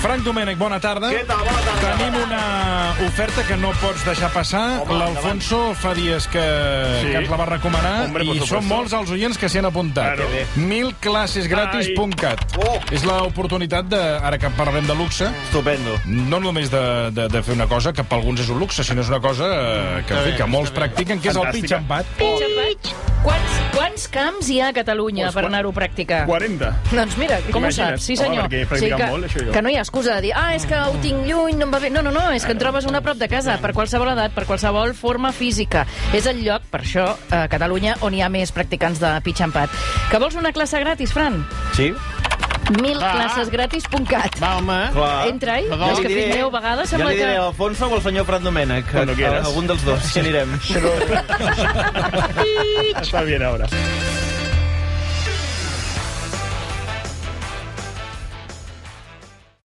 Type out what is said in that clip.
Frank Domènech, bona tarda. Què tal? Bona tarda. Tenim una oferta que no pots deixar passar. L'Alfonso fa dies que ens la va recomanar. I són molts els oients que s'hi han apuntat. 1000clasesgratis.cat. És l'oportunitat de, ara que parlem de luxe, Estupendo. no només de fer una cosa que per alguns és un luxe, sinó és una cosa que molts practiquen, que és el pitch and pat. Quants camps hi ha a Catalunya per anar-ho a practicar? 40. Doncs mira, com ho saps? Sí, senyor. Que no hi ha excusa de dir, és que ho tinc lluny, no em va bé. No, és que en trobes una a prop de casa, per qualsevol edat, per qualsevol forma física. És el lloc, per això, a Catalunya, on hi ha més practicants de pitch and pat. Que vols una classe gratis, Fran? Sí? 1000clasesgratis.cat. Va, home. Entra-hi. És que, fill meu, a vegades Ja sembla li diré que... a Alfonso o al senyor Fran Domènech. Cuando quieras. Algun dels dos, si anirem. Está bien ahora.